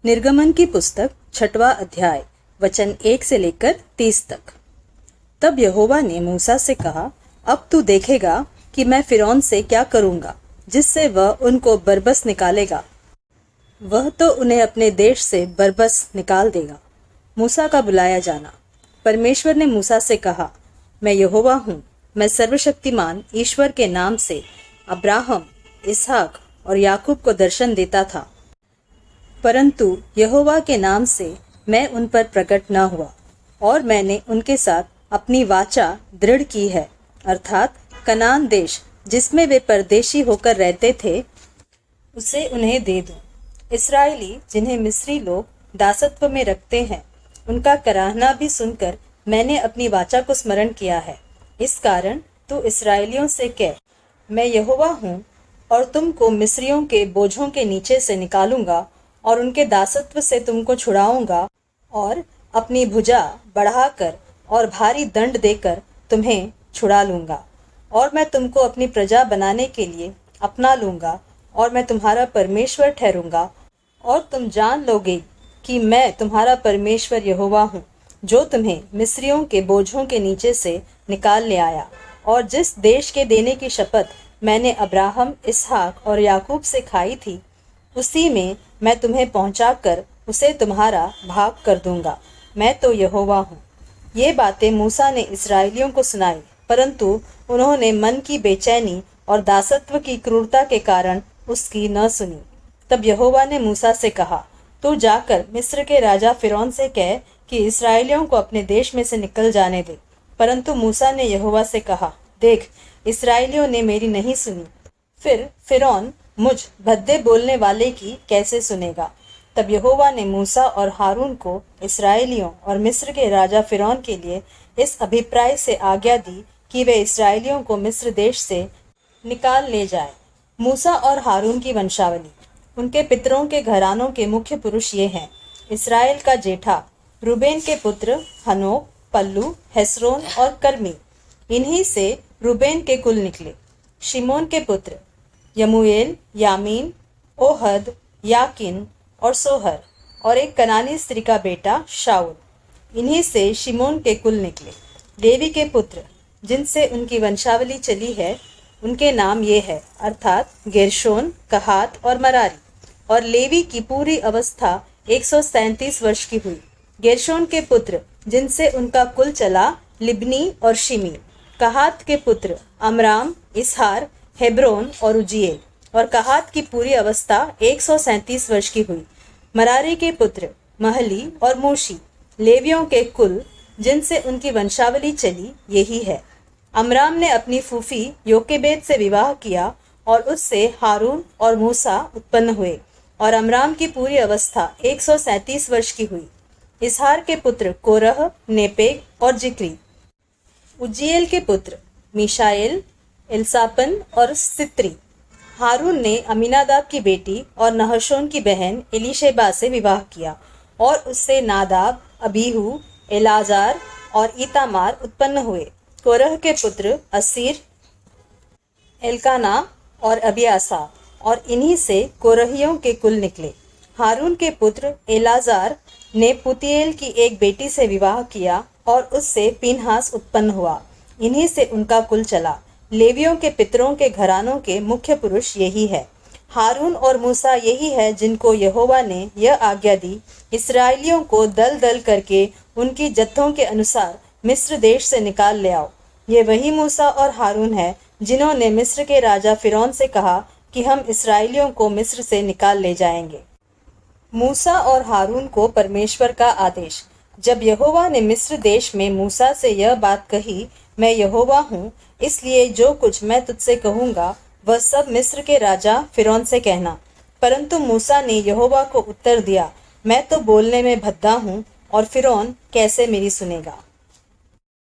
निर्गमन की पुस्तक 6वां अध्याय वचन 1 से लेकर 30 तक। तब यहोवा ने मूसा से कहा, अब तू देखेगा कि मैं फिरौन से क्या करूंगा, जिससे वह उनको बरबस निकालेगा। वह तो उन्हें अपने देश से बरबस निकाल देगा। मूसा का बुलाया जाना। परमेश्वर ने मूसा से कहा, मैं यहोवा हूँ। मैं सर्वशक्तिमान ईश्वर के नाम से अब्राहम, इसहाक और याकूब को दर्शन देता था, परंतु यहोवा के नाम से मैं उन पर प्रकट न हुआ, और मैंने उनके साथ अपनी वाचा दृढ़ की है, अर्थात कनान देश जिसमें वे परदेशी होकर रहते थे, उसे उन्हें दे दूं। इस्राएली जिन्हें मिस्री लोग दासत्व में रखते हैं, उनका कराहना भी सुनकर मैंने अपनी वाचा को स्मरण किया है। इस कारण तू इस्राएलियों से कह, मैं यहोवा हूँ, और तुमको मिस्रियों के बोझों के नीचे से निकालूंगा और उनके दासत्व से तुमको छुड़ाऊंगा, और अपनी भुजा बढ़ाकर और भारी दंड देकर तुम्हें छुड़ा लूंगा। और मैं तुमको अपनी प्रजा बनाने के लिए अपना लूंगा, और मैं तुम्हारा परमेश्वर ठहरूंगा, और तुम जान लोगे कि मैं तुम्हारा परमेश्वर यहोवा हूँ, जो तुम्हें मिस्रियों के बोझों के नीचे से निकाल ले आया। और जिस देश के देने की शपथ मैंने अब्राहम, इसहाक और याकूब से खाई थी, उसी में मैं तुम्हें पहुंचाकर उसे तुम्हारा भाग कर दूंगा। मैं तो यहोवा हूँ। ये बातें मूसा ने इस्राएलियों को सुनाई, परंतु उन्होंने मन की बेचैनी और दासत्व की क्रूरता के कारण उसकी न सुनी। तब यहोवा ने मूसा से कहा, तू जाकर मिस्र के राजा फिरौन से कह कि इस्राएलियों को अपने देश में से निकल जाने दे। परंतु मूसा ने यहोवा से कहा, देख, इस्राएलियों ने मेरी नहीं सुनी, फिर फिरौन मुझ भद्दे बोलने वाले की कैसे सुनेगा। तब यहोवा ने मूसा और हारून को इस्राएलियों और मिस्र के राजा फिरौन के लिए इस अभिप्राय से आज्ञा दी कि वे इस्राएलियों को मिस्र देश से निकाल ले जाए। मूसा और हारून की वंशावली। उनके पितरों के घरानों के मुख्य पुरुष ये हैं। इस्राएल का जेठा रूबेन के पुत्र हनोक, पल्लू, हेस्रोन और कर्मी। इन्हीं से रूबेन के कुल निकले। शिमोन के पुत्र यमूएल, यामीन, ओहद, याकिन और सोहर, और एक कनानी स्त्री का बेटा शाऊल। इन्हीं से शिमोन के कुल निकले। लेवी के पुत्र जिनसे उनकी वंशावली चली है, उनके नाम ये है, अर्थात गेरशोन, कहात और मरारी। और लेवी की पूरी अवस्था 137 वर्ष की हुई। गेरशोन के पुत्र जिनसे उनका कुल चला, लिब्नी और शिमी। कहात के पुत्र अमराम, इसहार, हेब्रोन और उजिएल। और कहात की पूरी अवस्था 137 वर्ष की हुई। मरारी के पुत्र महली और मूशी। लेवियों के कुल जिनसे उनकी वंशावली चली यही है। अमराम ने अपनी फूफी योकेबेद से विवाह किया, और उससे हारून और मूसा उत्पन्न हुए। और अमराम की पूरी अवस्था 137 वर्ष की हुई। इसहार के पुत्र कोरह, नेपेग और जिक्री। उज्जीएल के पुत्र मीशाएल, एल्सापन और सित्री। हारून ने अमीनादाब की बेटी और नहशोन की बहन एलीशेबा से विवाह किया, और उससे नादाब, अबीहू, एलाजार और ईतामार उत्पन्न हुए। कोरह के पुत्र असीर, एल्काना और अबियासा, और इन्हीं से कोरहियों के कुल निकले। हारून के पुत्र एलाजार ने पुतिएल की एक बेटी से विवाह किया, और उससे पीनहास उत्पन्न हुआ। इन्हीं से उनका कुल चला। लेवियों के पितरों के घरानों के मुख्य पुरुष यही है। हारून और मूसा यही है जिनको यहोवा ने यह आज्ञा दी, इस्राएलियों को दल दल करके उनकी जत्थों के अनुसार मिस्र देश से निकाल ले आओ। ये वही मूसा और हारून है जिन्होंने मिस्र के राजा फिरौन से कहा कि हम इस्राएलियों को मिस्र से निकाल ले जाएंगे। मूसा और हारून को परमेश्वर का आदेश। जब यहोवा ने मिस्र देश में मूसा से यह बात कही, मैं यहोवा हूँ, इसलिए जो कुछ मैं तुझसे कहूँगा वह सब मिस्र के राजा फिरौन से कहना। परंतु मूसा ने यहोवा को उत्तर दिया, मैं तो बोलने में भद्दा हूँ, और फिरौन कैसे मेरी सुनेगा।